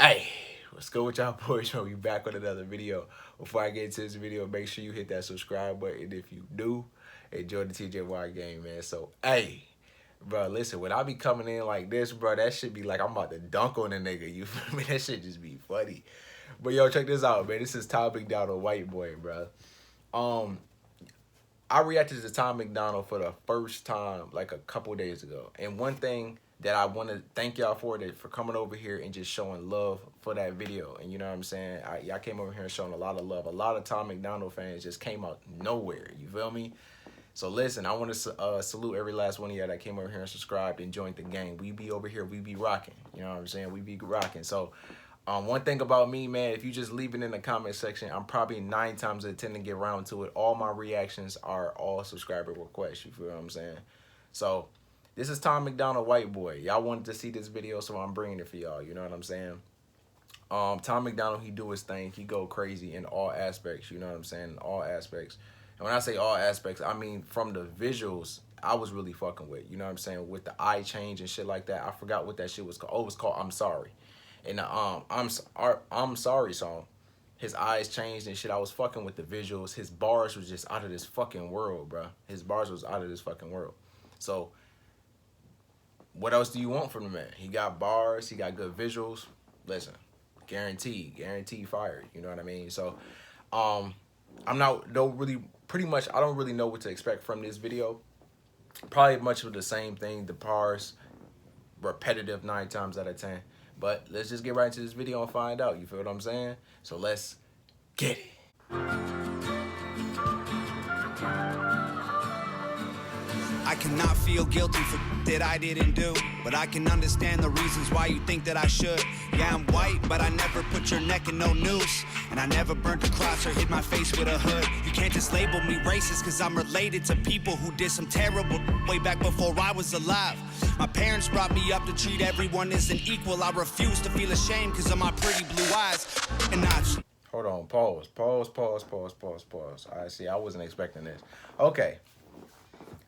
Hey, what's good with y'all boys? We back with another video. Before I get into this video, make sure you hit that subscribe button if you do. Enjoy the TJYGANG, man. So, hey, bro, listen, when I be coming in like this, bro, that shit be like I'm about to dunk on a nigga. You feel me? That shit just be funny. But yo, check this out, man. This is Tom Macdonald, white boy, bro. I reacted to Tom Macdonald for the first time like a couple days ago. And one thing that I want to thank y'all for coming over here and just showing love for that video. And you know what I'm saying? Y'all came over here and showing a lot of love. A lot of Tom Macdonald fans just came out nowhere. You feel me? So listen, I want to salute every last one of y'all that came over here and subscribed and joined the gang. We be over here, we be rocking. You know what I'm saying? We be rocking. So one thing about me, man, if you just leave it in the comment section, I'm probably 9 times out of 10 to get around to it. All my reactions are all subscriber requests. You feel what I'm saying? So this is Tom Macdonald, white boy. Y'all wanted to see this video, so I'm bringing it for y'all. You know what I'm saying? Tom Macdonald, he do his thing. He go crazy in all aspects. You know what I'm saying? In all aspects. And when I say all aspects, I mean from the visuals, I was really fucking with. You know what I'm saying? With the eye change and shit like that. I forgot what that shit was called. Oh, it was called I'm Sorry. And the I'm Sorry song, his eyes changed and shit. I was fucking with the visuals. His bars was just out of this fucking world, bro. His bars was out of this fucking world. So what else do you want from the man? He got bars, he got good visuals. Listen, guaranteed fire. You know what I mean? So I don't really know what to expect from this video. Probably much of the same thing. The bars repetitive 9 times out of 10. But let's just get right into this video and find out. You feel what I'm saying? So let's get it. I cannot feel guilty for that I didn't do, but I can understand the reasons why you think that I should. Yeah, I'm white, but I never put your neck in no noose, and I never burnt a cross or hid my face with a hood. You can't just label me racist, cause I'm related to people who did some terrible way back before I was alive. My parents brought me up to treat everyone as an equal. I refuse to feel ashamed cause of my pretty blue eyes. And not. Hold on, pause. I see, I wasn't expecting this. Okay.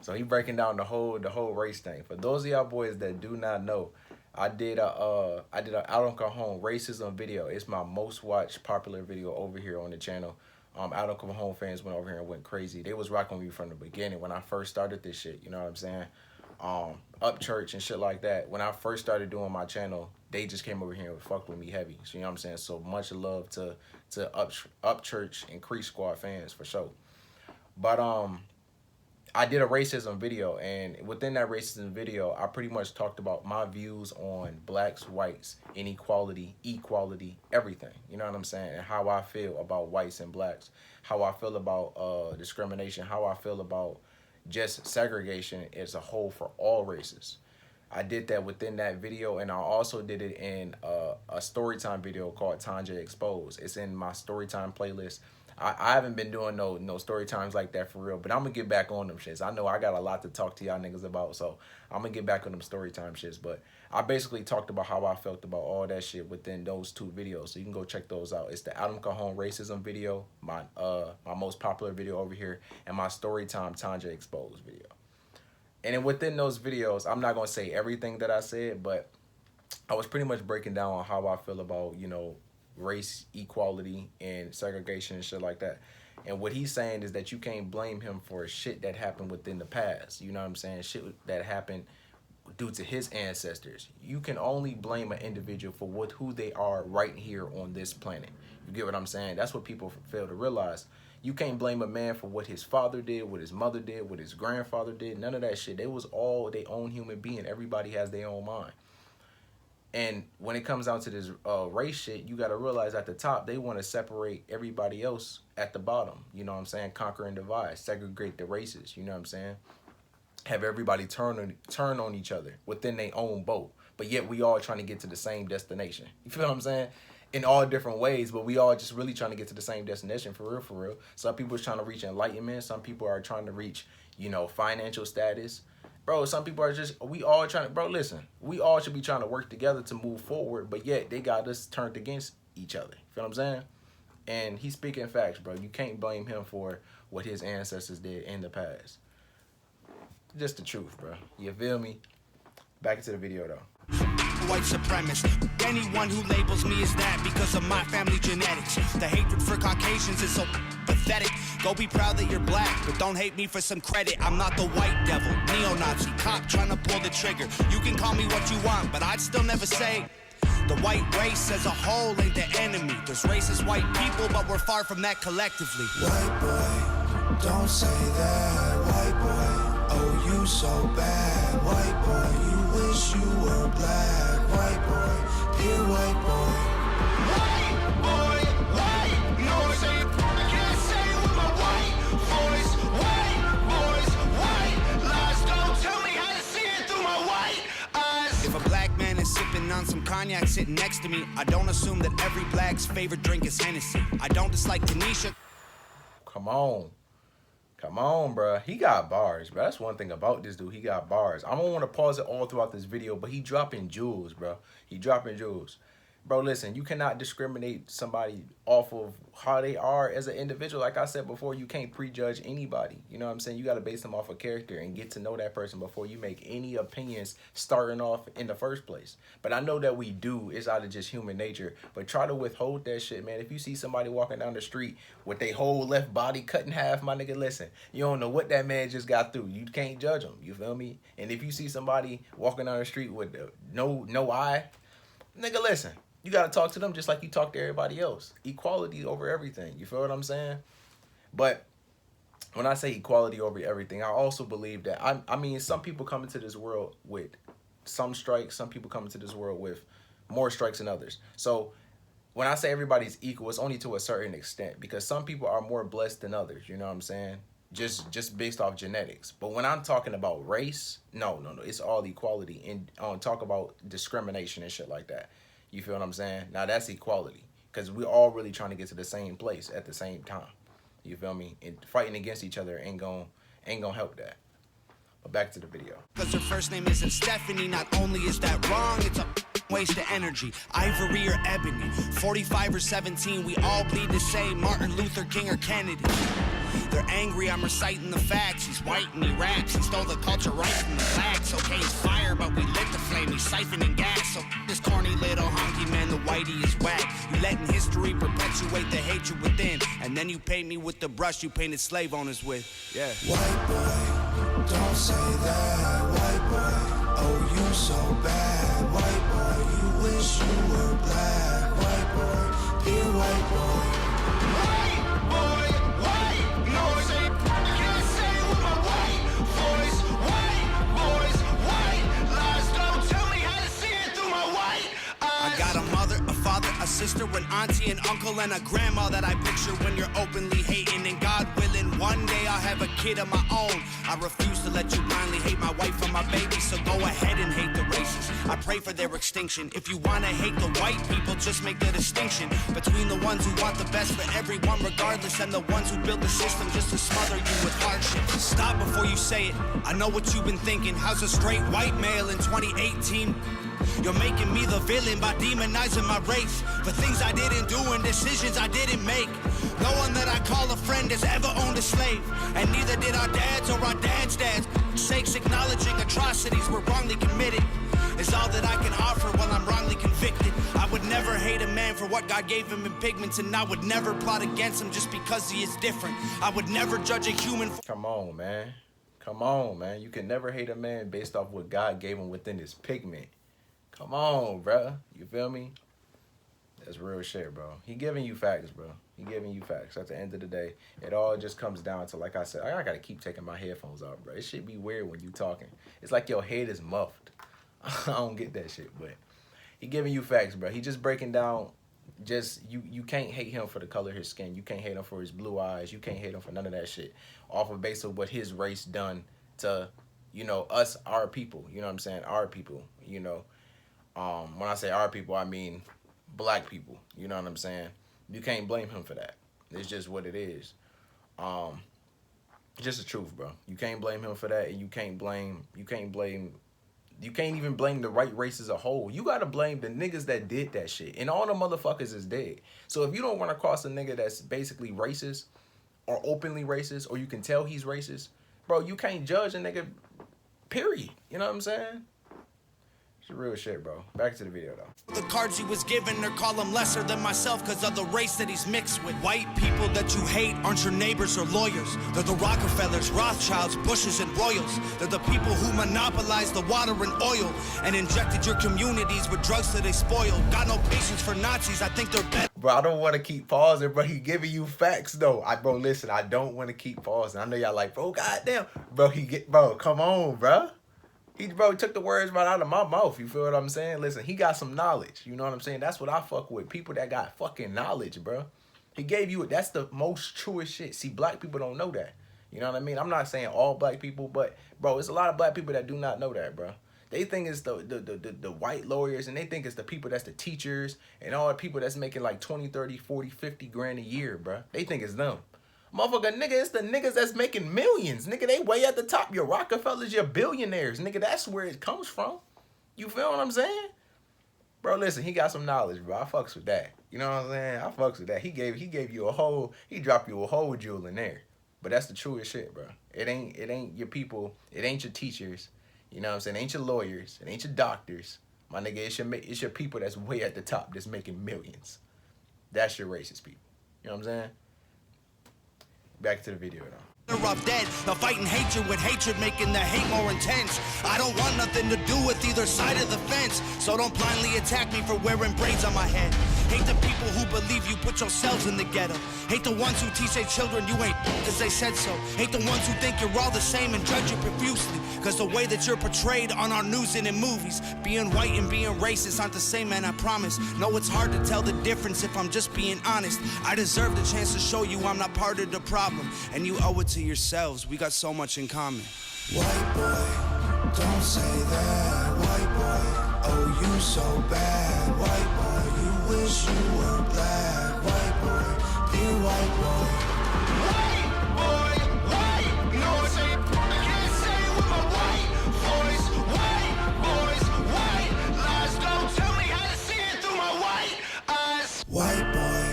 So he breaking down the whole race thing. For those of y'all boys that do not know, I did a Out on Cajon racism video. It's my most watched popular video over here on the channel. Out on Cajon fans went over here and went crazy. They was rocking with me from the beginning when I first started this shit. You know what I'm saying? Up church and shit like that. When I first started doing my channel, they just came over here and fucked with me heavy. So you know what I'm saying? So much love to Up Church and Creek Squad fans for sure. But I did a racism video, and within that racism video, I pretty much talked about my views on blacks, whites, inequality, equality, everything. You know what I'm saying? And how I feel about whites and blacks, how I feel about discrimination, how I feel about just segregation as a whole for all races. I did that within that video, and I also did it in a storytime video called Tonjay Exposed. It's in my storytime playlist. I haven't been doing no story times like that for real, but I'm gonna get back on them shits. I know I got a lot to talk to y'all niggas about, so I'm gonna get back on them story time shits. But I basically talked about how I felt about all that shit within those 2 videos, so you can go check those out. It's the Adam Cajon racism video, my most popular video over here, and my storytime Tonjay Exposed video. And then within those videos, I'm not gonna say everything that I said, but I was pretty much breaking down on how I feel about, you know, race, equality, and segregation and shit like that. And what he's saying is that you can't blame him for shit that happened within the past. You know what I'm saying? Shit that happened due to his ancestors. You can only blame an individual for who they are right here on this planet. You get what I'm saying? That's what people fail to realize. You can't blame a man for what his father did, what his mother did, what his grandfather did. None of that shit. They was all their own human being. Everybody has their own mind. And when it comes down to this race shit, you got to realize at the top, they want to separate everybody else at the bottom. You know what I'm saying? Conquer and divide, segregate the races. You know what I'm saying? Have everybody turn on each other within their own boat. But yet we all trying to get to the same destination. You feel what I'm saying? In all different ways, but we all just really trying to get to the same destination for real. Some people are trying to reach enlightenment. Some people are trying to reach, you know, financial status. Bro, some people are just, we all trying to, bro, listen, we all should be trying to work together to move forward, but yet they got us turned against each other. You feel what I'm saying? And he's speaking facts, bro. You can't blame him for what his ancestors did in the past. Just the truth, bro. You feel me? Back into the video, though. white supremacist. Anyone who labels me as that because of my family genetics. The hatred for Caucasians is so pathetic. Go be proud that you're black, but don't hate me for some credit. I'm not the white devil, neo-Nazi, cop trying to pull the trigger. You can call me what you want, but I'd still never say the white race as a whole ain't the enemy. There's racist white people, but we're far from that collectively. White boy, don't say that. White boy, oh you so bad. White boy, you wish you were black. White boy, dear white boy. White boy, white noise. I can't say it with my white voice. White boys, white lies. Don't tell me how to see it through my white eyes. If a black man is sipping on some cognac sitting next to me, I don't assume that every black's favorite drink is Hennessy. I don't dislike Tanisha. Come on. Come on, bruh. He got bars, bruh. That's one thing about this dude. He got bars. I don't want to pause it all throughout this video, but he dropping jewels, bro. He dropping jewels. Bro, listen, you cannot discriminate somebody off of how they are as an individual. Like I said before, you can't prejudge anybody. You know what I'm saying? You got to base them off of character and get to know that person before you make any opinions starting off in the first place. But I know that we do. It's out of just human nature. But try to withhold that shit, man. If you see somebody walking down the street with their whole left body cut in half, my nigga, listen, you don't know what that man just got through. You can't judge him. You feel me? And if you see somebody walking down the street with no eye, nigga, listen. You got to talk to them just like you talk to everybody else. Equality over everything. You feel what I'm saying? But when I say equality over everything, I also believe that, I mean, some people come into this world with some strikes. Some people come into this world with more strikes than others. So when I say everybody's equal, it's only to a certain extent because some people are more blessed than others. You know what I'm saying? Just based off genetics. But when I'm talking about race, no. It's all equality. And talk about discrimination and shit like that. You feel what I'm saying? Now that's equality because we're all really trying to get to the same place at the same time. You feel me? And fighting against each other ain't gonna help that. But back to the video. Because her first name isn't Stephanie, not only is that wrong, it's a waste of energy. Ivory or ebony, 45 or 17, we all bleed the same, Martin Luther King or Kennedy. They're angry, I'm reciting the facts. He's white and he raps, he stole the culture right from the blacks. Okay, it's fire, but we lit the flame, he's siphoning gas. So this corny little honky man, the whitey is whack. You letting history perpetuate the hatred within, and then you paint me with the brush you painted slave owners with. Yeah. White boy, don't say that. White boy, oh you so bad. White boy, you wish you were black. White boy, dear white boy. White boy, white noise. I can't say it with my white voice. White boys, white lies. Don't tell me how to see it through my white eyes. I got a mother, a father, a sister, an auntie, an uncle, and a grandma that I picture when you're openly hating. And God willing, one day I'll have a kid of my own. I refuse to let you blindly hate my wife and my baby, so go ahead and hate the races. I pray for their extinction. If you wanna hate the white people, just make the distinction between the ones who want the best for everyone regardless and the ones who build the system just to smother you with hardship. Stop before you say it. I know what you've been thinking. How's a straight white male in 2018? You're making me the villain by demonizing my race for things I didn't do and decisions I didn't make. No one that I call a friend has ever owned a slave, and neither did our dads or our dads' dads. Sakes acknowledging atrocities were wrongly committed is all that I can offer while I'm wrongly convicted. I would never hate a man for what God gave him in pigments, and I would never plot against him just because he is different. I would never judge a human for Come on, man. Come on, man. You can never hate a man based off what God gave him within his pigment. Come on, bro. You feel me? That's real shit, bro. He giving you facts, bro. He giving you facts. At the end of the day, it all just comes down to, like I said, I gotta keep taking my headphones off, bro. It should be weird when you talking. It's like your head is muffled. I don't get that shit, but he giving you facts, bro. He just breaking down. Just you can't hate him for the color of his skin. You can't hate him for his blue eyes. You can't hate him for none of that shit. Off of base of what his race done to, you know, us, our people. You know what I'm saying? Our people. You know. When I say our people, I mean black people. You know what I'm saying? You can't blame him for that. It's just what it is. Just the truth, bro. You can't blame him for that, and you can't even blame the right race as a whole. You gotta blame the niggas that did that shit, and all the motherfuckers is dead. So if you don't run across a nigga that's basically racist or openly racist, or you can tell he's racist, bro, you can't judge a nigga. Period. You know what I'm saying? It's real shit, bro. Back to the video, though. The cards he was given or call him lesser than myself because of the race that he's mixed with. White people that you hate aren't your neighbors or lawyers. They're the Rockefellers, Rothschilds, Bushes, and Royals. They're the people who monopolized the water and oil and injected your communities with drugs that they spoiled. Got no patience for Nazis, I think they're better. Bro, I don't want to keep pausing, bro. He giving you facts, though. Bro, listen, I don't want to keep pausing. I know y'all like, bro, goddamn. Bro, come on, bro. He took the words right out of my mouth. You feel what I'm saying? Listen, he got some knowledge. You know what I'm saying? That's what I fuck with. People that got fucking knowledge, bro. He gave you it. That's the most truest shit. See, black people don't know that. You know what I mean? I'm not saying all black people, but, bro, it's a lot of black people that do not know that, bro. They think it's the white lawyers, and they think it's the people that's the teachers and all the people that's making like 20, 30, 40, 50 grand a year, bro. They think it's them. Motherfucker, nigga, it's the niggas that's making millions. Nigga, they way at the top. Your Rockefellers, your billionaires. Nigga, that's where it comes from. You feel what I'm saying? Bro, listen, he got some knowledge, bro. I fucks with that. You know what I'm saying? I fucks with that. He gave you a whole, he dropped you a whole jewel in there. But that's the truest shit, bro. It ain't your people. It ain't your teachers. You know what I'm saying? It ain't your lawyers. It ain't your doctors. My nigga, it's your people that's way at the top that's making millions. That's your racist people. You know what I'm saying? Back to the video, though. Of dead, the fighting hatred with hatred, making the hate more intense. I don't want nothing to do with either side of the fence, so don't blindly attack me for wearing braids on my head. Hate the people who believe you put yourselves in the ghetto. Hate the ones who teach their children you ain't because they said so. Hate the ones who think you're all the same and judge you profusely because the way that you're portrayed on our news and in movies. Being white and being racist aren't the same, man, I promise. No, it's hard to tell the difference if I'm just being honest. I deserve the chance to show you I'm not part of the problem, and you owe it to yourselves. We got so much in common. White boy, don't say that. White boy, oh you so bad. White boy, you wish you were black. White boy, dear white boy. White boy, white. You know what I'm saying? I can't say it with my white voice. White boys, white lies. Don't tell me how to see it through my white eyes. White boy,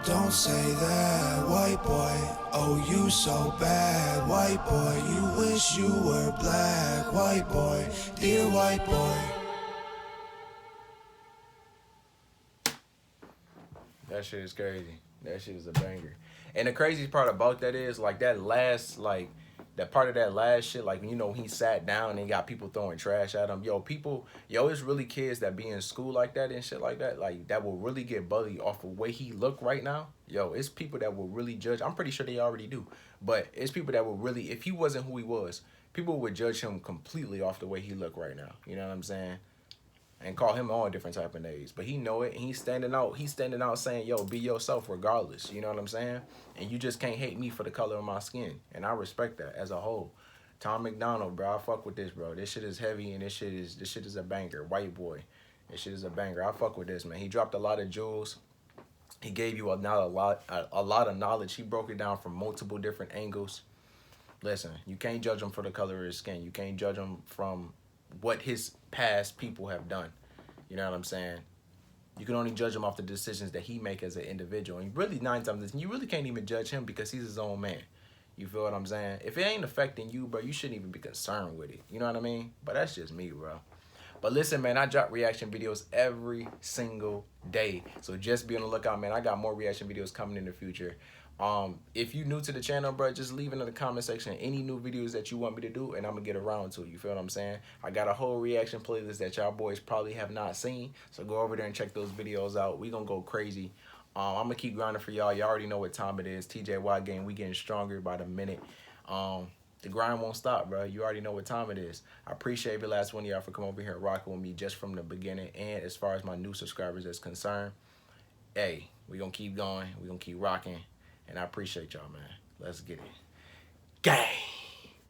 don't say that. White boy, oh you so bad. White boy, you wish you were black. White boy, dear white boy. That shit is crazy. That shit is a banger. And the craziest part about that is, like, that last, like, that part of that last shit, like, you know, he sat down and got people throwing trash at him. Yo, it's really kids that be in school like that and shit like that will really get bullied off of the way he look right now. Yo, it's people that will really judge. I'm pretty sure they already do. But it's people that will really, if he wasn't who he was, people would judge him completely off the way he look right now. You know what I'm saying? And call him all different type of names. But he know it, and he's standing out saying, yo, be yourself regardless. You know what I'm saying? And you just can't hate me for the color of my skin. And I respect that as a whole. Tom Macdonald, bro, I fuck with this, bro. This shit is heavy, and this shit is a banger. White boy. This shit is a banger. I fuck with this, man. He dropped a lot of jewels. He gave you a lot of knowledge. He broke it down from multiple different angles. Listen, you can't judge him for the color of his skin. You can't judge him from what his past people have done. You know what I'm saying? You can only judge him off the decisions that he make as an individual. And really, 9 times, you really can't even judge him because he's his own man. You feel what I'm saying? If it ain't affecting you, bro, you shouldn't even be concerned with it. You know what I mean? But that's just me, bro. But listen, man, I drop reaction videos every single day. So just be on the lookout, man. I got more reaction videos coming in the future. If you new to the channel, bro, just leave it in the comment section any new videos that you want me to do, and I'm gonna get around to it. You feel what I'm saying? I got a whole reaction playlist that y'all boys probably have not seen, so go over there and check those videos out. We gonna go crazy. I'm gonna keep grinding for y'all. Y'all already know what time it is. TJYGANG, we getting stronger by the minute. The grind won't stop, bro. You already know what time it is. I appreciate every last one of y'all for coming over here and rocking with me just from the beginning. And as far as my new subscribers is concerned, hey, we gonna keep going. We gonna keep rocking. And I appreciate y'all, man. Let's get it. Gang!